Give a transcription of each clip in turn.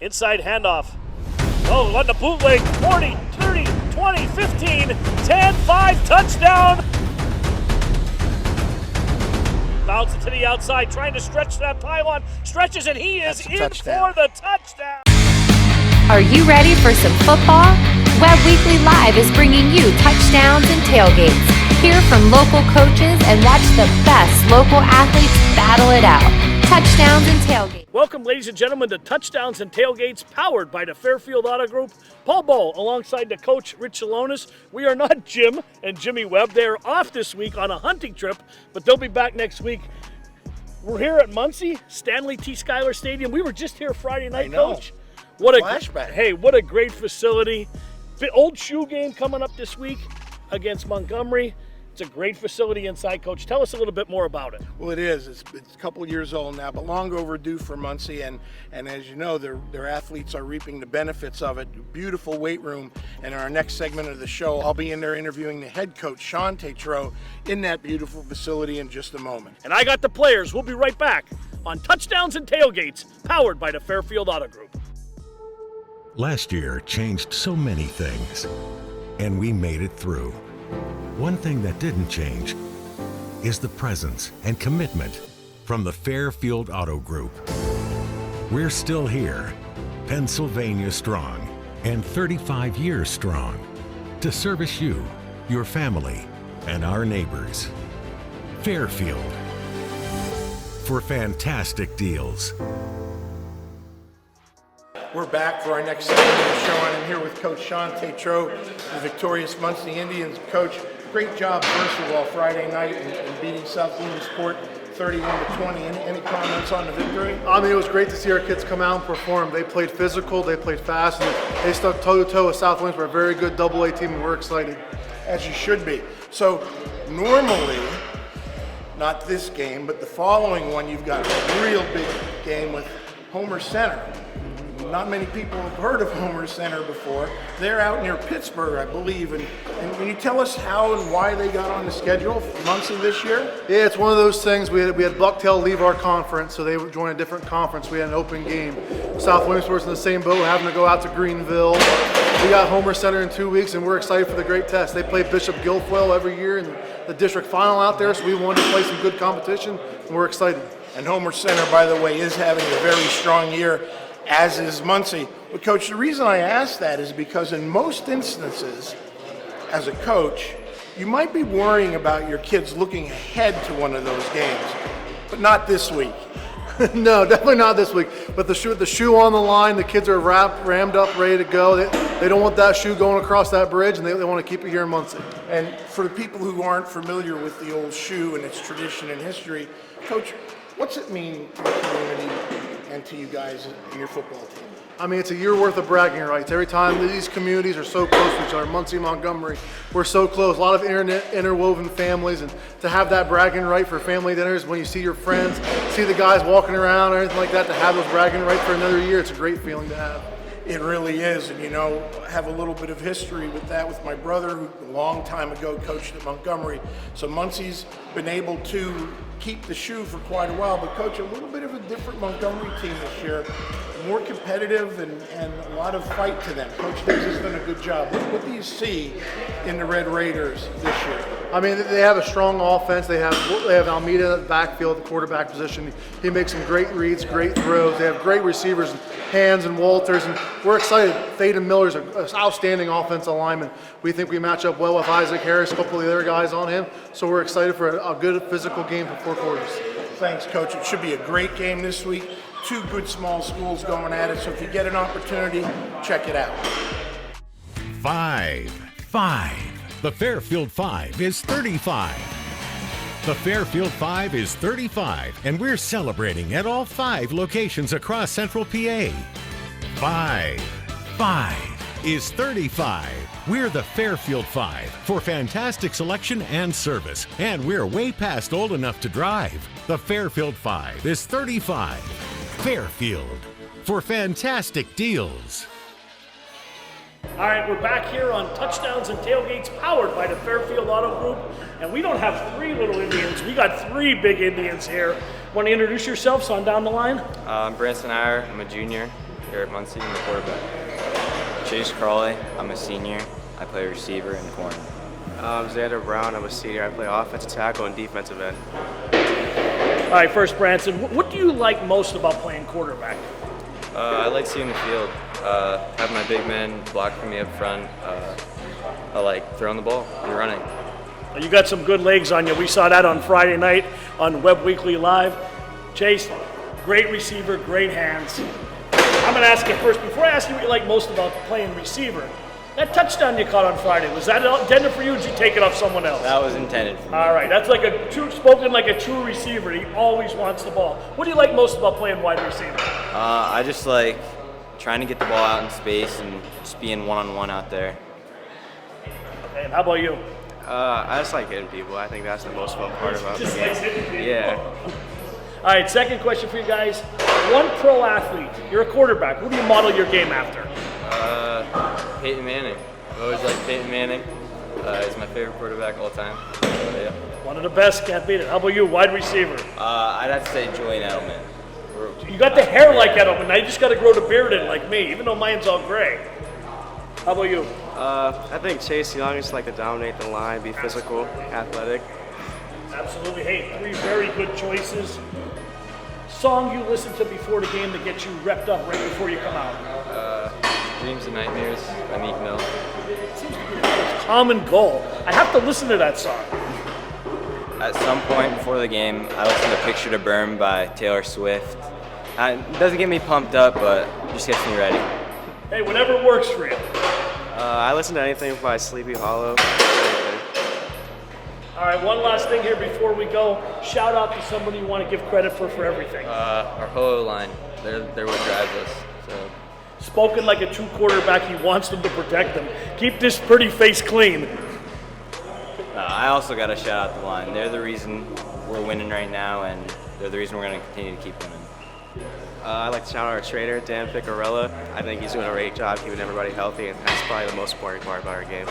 Inside handoff. Oh, letting the bootleg. 40, 30, 20, 15, 10, 5, touchdown. Bounce it to the outside, trying to stretch that pylon. Stretches, and he is in for the touchdown. Are you ready for some football? Webb Weekly Live is bringing you touchdowns and tailgates. Hear from local coaches and watch the best local athletes battle it out. Touchdowns and tailgates. Welcome, ladies and gentlemen, to Touchdowns and Tailgates, powered by the Fairfield Auto Group. Paul Bow, alongside the coach, Rich Salonis. We are not Jim and Jimmy Webb. They're off this week on a hunting trip, but they'll be back next week. We're here at Muncy, Stanley T. Schuyler Stadium. We were just here Friday night, Coach. What a flashback. Hey, what a great facility. Old shoe game coming up this week against Montgomery. It's a great facility inside, Coach. Tell us a little bit more about it. Well, it is. It's a couple of years old now, but long overdue for Muncy. And as you know, their athletes are reaping the benefits of it. Beautiful weight room. And in our next segment of the show, I'll be in there interviewing the head coach, Sean Tatro, in that beautiful facility in just a moment. And I got the players. We'll be right back on Touchdowns and Tailgates, powered by the Fairfield Auto Group. Last year changed so many things, and we made it through. One thing that didn't change is the presence and commitment from the Fairfield Auto Group. We're still here, Pennsylvania strong, and 35 years strong, to service you, your family, and our neighbors. Fairfield, for fantastic deals. We're back for our next segment of the show, and I'm here with Coach Sean Tatro, the victorious Muncy Indians. Coach, great job, first of all, Friday night in beating South Williamsport 31-20. Any comments on the victory? I mean, it was great to see our kids come out and perform. They played physical, they played fast, and they stuck toe-to-toe with South Williamsport, a very good AA team, and we're excited. As you should be. So normally, not this game, but the following one, you've got a real big game with Homer Center. Not many people have heard of Homer Center before. They're out near Pittsburgh, I believe. And can you tell us how and why they got on the schedule for Muncy this year? Yeah, it's one of those things. We had Bucktail leave our conference, so they would join a different conference. We had an open game. South Williamsport's in the same boat, having to go out to Greenville. We got Homer Center in 2 weeks, and we're excited for the great test. They play Bishop Guilfoyle every year in the district final out there, so we wanted to play some good competition, and we're excited. And Homer Center, by the way, is having a very strong year, as is Muncy. But Coach, the reason I ask that is because in most instances, as a coach, you might be worrying about your kids looking ahead to one of those games, but not this week. No, definitely not this week. But the shoe on the line, the kids are rammed up, ready to go. They don't want that shoe going across that bridge, and they want to keep it here in Muncy. And for the people who aren't familiar with the old shoe and its tradition and history, Coach, what's it mean to the community and to you guys and your football team? I mean, it's a year worth of bragging rights. Every time these communities are so close to each other, Muncy, Montgomery, we're so close. A lot of interwoven families, and to have that bragging right for family dinners, when you see your friends, see the guys walking around or anything like that, to have those bragging rights for another year, it's a great feeling to have. It really is, and I have a little bit of history with that with my brother, who a long time ago coached at Montgomery. So Muncy's been able to keep the shoe for quite a while, but Coach, a little bit of a different Montgomery team this year, more competitive and a lot of fight to them. Coach Diggs has done a good job. What do you see in the Red Raiders this year? I mean, they have a strong offense. They have Almeida at the backfield, the quarterback position. He makes some great reads, great throws. They have great receivers, Hands and Walters, and we're excited. Thaden Miller's an outstanding offensive lineman. We think we match up well with Isaac Harris, a couple of the other guys on him. So we're excited for a good physical game for 4 quarters. Thanks, Coach. It should be a great game this week. 2 good small schools going at it, so if you get an opportunity, check it out. 5. The Fairfield 5 is 35. The Fairfield 5 is 35, and we're celebrating at all 5 locations across Central PA. 5 is 35. We're the Fairfield 5 for fantastic selection and service, and we're way past old enough to drive. The Fairfield 5 is 35. Fairfield, for fantastic deals. All right, we're back here on Touchdowns and Tailgates, powered by the Fairfield Auto Group. And we don't have 3 little Indians. We got 3 big Indians here. Want to introduce yourselves on down the line? I'm Branson Iyer. I'm a junior here at Muncy. I'm the quarterback. Chase Crawley. I'm a senior. I play receiver in corner. Xander Brown. I'm a senior. I play offensive tackle and defensive end. All right, first, Branson, what do you like most about playing quarterback? I like seeing the field. Have my big men block for me up front. I like throwing the ball and running. You got some good legs on you. We saw that on Friday night on Webb Weekly Live. Chase, great receiver, great hands. I'm going to ask you first, before I ask you what you like most about playing receiver, that touchdown you caught on Friday, was that intended for you or did you take it off someone else? That was intended for me. All right, that's like spoken like a true receiver. He always wants the ball. What do you like most about playing wide receiver? I just like trying to get the ball out in space and just being one-on-one out there. Okay, and how about you? I just like hitting people. I think that's the most fun part about the Just game. likes hitting people. Yeah. All right, second question for you guys. One pro athlete, you're a quarterback. Who do you model your game after? Peyton Manning. I always liked Peyton Manning. He's my favorite quarterback all time. Yeah. One of the best, can't beat it. How about you, wide receiver? I'd have to say Julian Edelman. You got the hair like Edelman. Now you just got to grow the beard in like me, even though mine's all gray. How about you? I think Chase Young is like to dominate the line, be physical, athletic. Absolutely. Hey, three very good choices. Song you listen to before the game that gets you repped up right before you come out? Dreams and Nightmares by Meek Mill. Seems to be the most common goal. I have to listen to that song. At some point before the game, I listen to Picture to Burn by Taylor Swift. It doesn't get me pumped up, but it just gets me ready. Hey, whatever works for you. I listen to anything by Sleepy Hollow. All right, one last thing here before we go. Shout out to somebody you want to give credit for everything. Our whole line, they're what drives us. So. Spoken like a true quarterback, he wants them to protect them. Keep this pretty face clean. I also got to shout out the line. They're the reason we're winning right now, and they're the reason we're going to continue to keep winning. I like to shout out our trainer, Dan Picarella. I think he's doing a great job keeping everybody healthy, and that's probably the most important part about our game.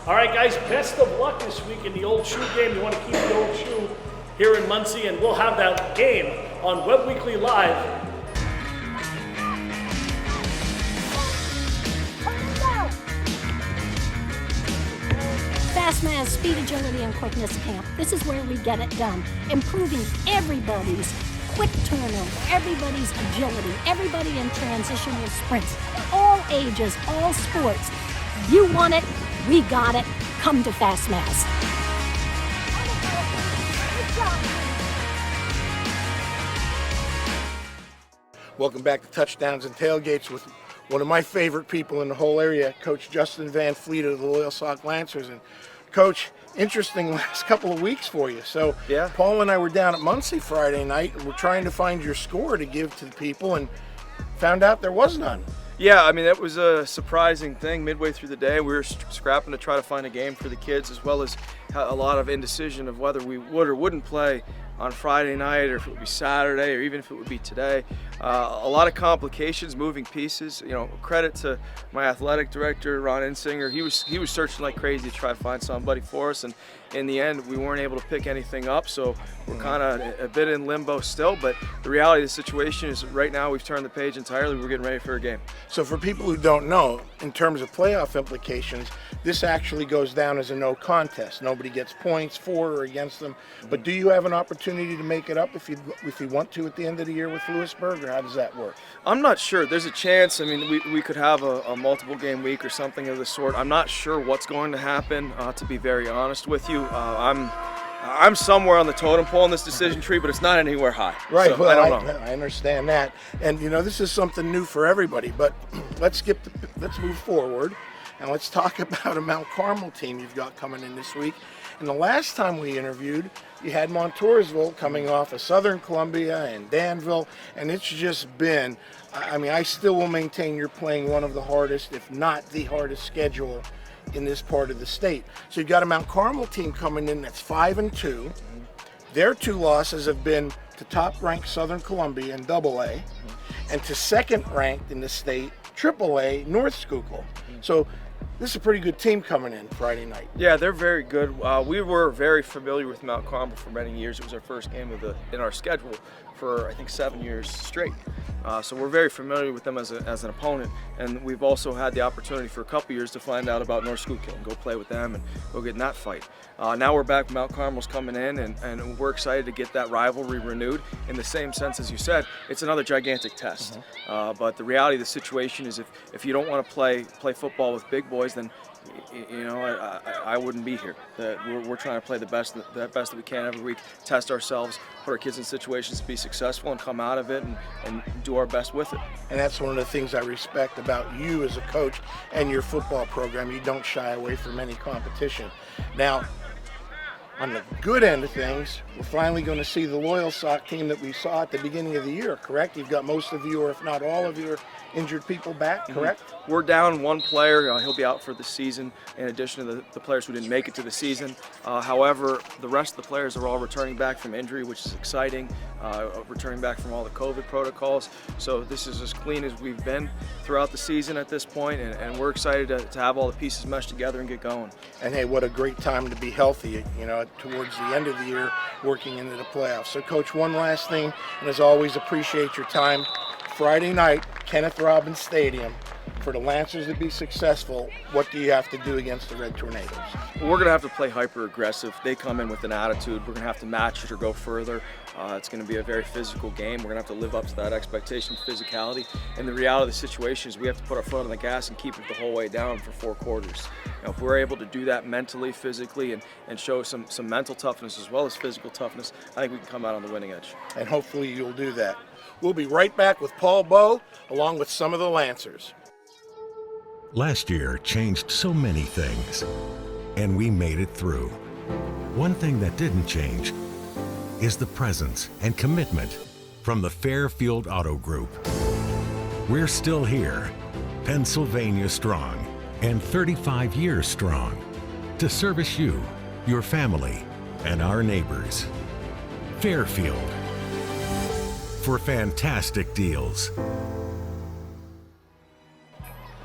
All right, guys, best of luck this week in the Old Shoe game. You want to keep the Old Shoe here in Muncy, and we'll have that game on Webb Weekly Live. Fastman's Speed, Agility, and Quickness Camp. This is where we get it done. Improving everybody's quick turnover, everybody's agility, everybody in transitional sprints, all ages, all sports. You want it, we got it. Come to Fastmass. Welcome back to Touchdowns and Tailgates with one of my favorite people in the whole area, Coach Justin Van Fleet of the Loyalsock Lancers. And Coach, interesting last couple of weeks for you. So Yeah. Paul and I were down at Muncy Friday night, and we're trying to find your score to give to the people, and found out there was none. Yeah, I mean, that was a surprising thing. Midway through the day, we were scrapping to try to find a game for the kids, as well as a lot of indecision of whether we would or wouldn't play on Friday night, or if it would be Saturday, or even if it would be today. A lot of complications, moving pieces. You know, credit to my athletic director, Ron Insinger. He was searching like crazy to try to find somebody for us, and in the end, we weren't able to pick anything up. So we're kind of a bit in limbo still. But the reality of the situation is, right now we've turned the page entirely. We're getting ready for a game. So for people who don't know, in terms of playoff implications, this actually goes down as a no contest. Nobody gets points for or against them. But do you have an opportunity to make it up if you want to at the end of the year with Lewisburg, or how does that work? I'm not sure. There's a chance. I mean, we could have a multiple game week or something of the sort. I'm not sure what's going to happen, to be very honest with you. I'm somewhere on the totem pole in this decision tree, but it's not anywhere high. Right. So, Well, I don't know. I understand that, and you know this is something new for everybody. But let's move forward, and let's talk about a Mount Carmel team you've got coming in this week. And the last time we interviewed, you had Montoursville coming off of Southern Columbia and Danville, and it's just been. I mean, I still will maintain you're playing one of the hardest, if not the hardest, schedule in this part of the state. So you've got a Mount Carmel team coming in that's 5-2. Their two losses have been to top-ranked Southern Columbia in AA, and to second-ranked in the state AAA North Schuylkill. So this is a pretty good team coming in Friday night. Yeah, they're very good. We were very familiar with Mount Carmel for many years. It was our first game in our schedule for I think 7 years straight. So we're very familiar with them as an opponent, and we've also had the opportunity for a couple years to find out about North Schuylkill and go play with them and go get in that fight. Now we're back, Mount Carmel's coming in, and we're excited to get that rivalry renewed in the same sense as you said. It's another gigantic test, but the reality of the situation is if you don't want to play football with big boys, then I wouldn't be here. We're trying to play the best that we can every week, test ourselves, put our kids in situations to be successful and come out of it and do our best with it. And that's one of the things I respect about you as a coach and your football program. You don't shy away from any competition. Now, on the good end of things, we're finally going to see the Loyalsock team that we saw at the beginning of the year, correct? You've got most of you, or if not all of your injured people back, correct? We're down one player. He'll be out for the season, in addition to the players who didn't make it to the season. However, the rest of the players are all returning back from injury, which is exciting, returning back from all the COVID protocols. So this is as clean as we've been throughout the season at this point, and we're excited to have all the pieces meshed together and get going. And hey, what a great time to be healthy, towards the end of the year, working into the playoffs. So Coach, one last thing, and as always, appreciate your time. Friday night, Kenneth Robbins Stadium. For the Lancers to be successful, what do you have to do against the Red Tornadoes? Well, we're going to have to play hyper aggressive. They come in with an attitude. We're going to have to match it or go further. It's going to be a very physical game. We're going to have to live up to that expectation of physicality. And the reality of the situation is we have to put our foot on the gas and keep it the whole way down for 4 quarters. If we're able to do that mentally, physically, and show some mental toughness as well as physical toughness, I think we can come out on the winning edge. And hopefully you'll do that. We'll be right back with Paul Bowe, along with some of the Lancers. Last year changed so many things, and we made it through. One thing that didn't change is the presence and commitment from the Fairfield Auto Group. We're still here, Pennsylvania strong, and 35 years strong, to service you, your family, and our neighbors. Fairfield, for fantastic deals.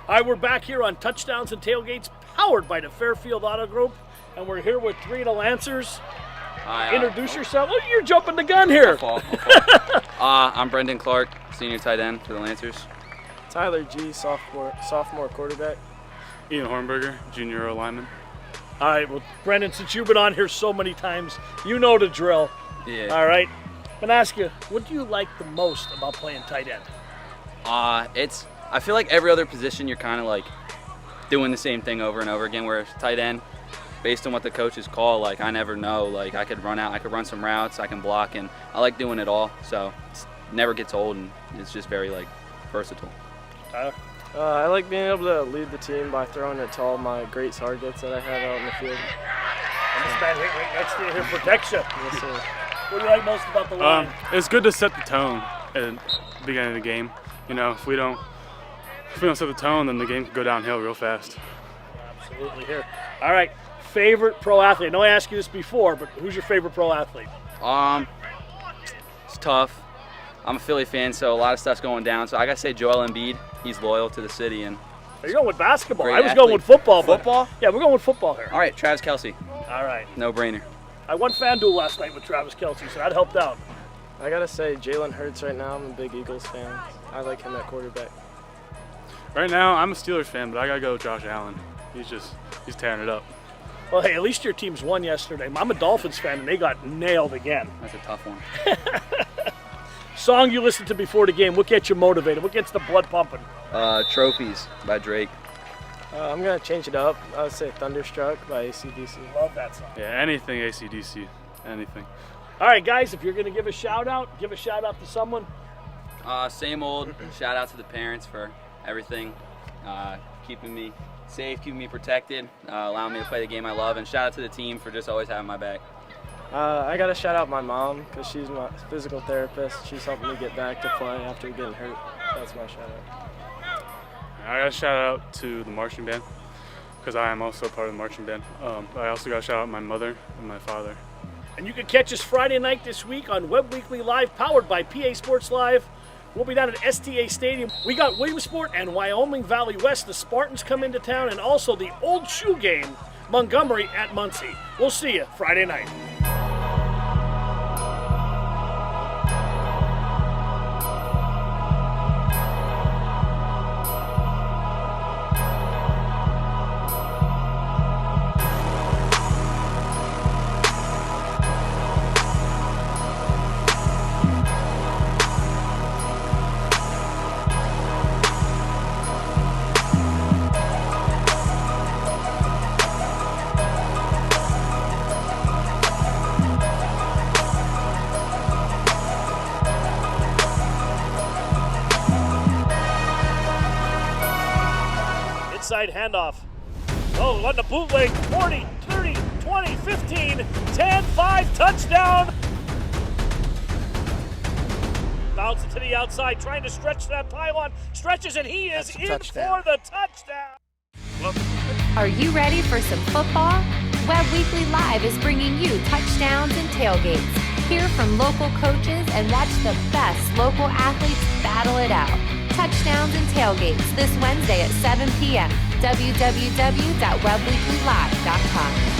All right, we're back here on Touchdowns and Tailgates, powered by the Fairfield Auto Group, and we're here with 3 of the Lancers. Hi, Introduce yourself. Oh, you're jumping the gun here. I'm Brendan Clark, senior tight end for the Lancers. Tyler G, sophomore quarterback. Ian Hornberger, junior lineman. All right, well, Brendan, since you've been on here so many times, you know the drill. Yeah. All right. I'm going to ask you, what do you like the most about playing tight end? I feel like every other position you're kind of like doing the same thing over and over again, whereas tight end, based on what the coaches call, like I never know, like I could run out, I could run some routes, I can block, and I like doing it all, so it never gets old, and it's just very like versatile. I like being able to lead the team by throwing it to all my great targets that I have out in the field. And this man right next to you here protects you. Yes, sir. What do you like most about the line? It's good to set the tone at the beginning of the game. If we don't set the tone, then the game can go downhill real fast. Absolutely here. All right, favorite pro athlete. I know I asked you this before, but who's your favorite pro athlete? It's tough. I'm a Philly fan, so a lot of stuff's going down. So I gotta say Joel Embiid. He's loyal to the city, and you're going with basketball. Great I was athlete. going with football. Football? Yeah, we're going with football here. All right, Travis Kelce. All right. No brainer. I won FanDuel last night with Travis Kelce, so that helped out. I gotta say Jalen Hurts right now. I'm a big Eagles fan. I like him at quarterback. Right now, I'm a Steelers fan, but I gotta go with Josh Allen. He's tearing it up. Well, hey, at least your teams won yesterday. I'm a Dolphins fan, and they got nailed again. That's a tough one. Song you listened to before the game, what gets you motivated? What gets the blood pumping? Trophies by Drake. I'm going to change it up. I would say Thunderstruck by AC/DC. Love that song. Yeah, anything AC/DC, anything. All right, guys, if you're going to give a shout-out to someone. Same old. Shout out to the parents for everything, keeping me safe, keeping me protected, allowing me to play the game I love, and shout out to the team for just always having my back. I got to shout out my mom because she's my physical therapist. She's helping me get back to play after getting hurt. That's my shout out. I got to shout out to the marching band because I am also part of the marching band. I also got to shout out my mother and my father. And you can catch us Friday night this week on Webb Weekly Live, powered by PA Sports Live. We'll be down at STA Stadium. We got Williamsport and Wyoming Valley West. The Spartans come into town, and also the old shoe game, Montgomery at Muncy. We'll see you Friday night. right side handoff. Oh, on the bootleg, 40, 30, 20, 15, 10, 5, touchdown. Bounces to the outside, trying to stretch that pylon. Stretches, and he is in for the touchdown. Are you ready for some football? Webb Weekly Live is bringing you touchdowns and tailgates. Hear from local coaches and watch the best local athletes battle it out. Touchdowns and tailgates this Wednesday at 7 p.m. www.webbweeklylive.com.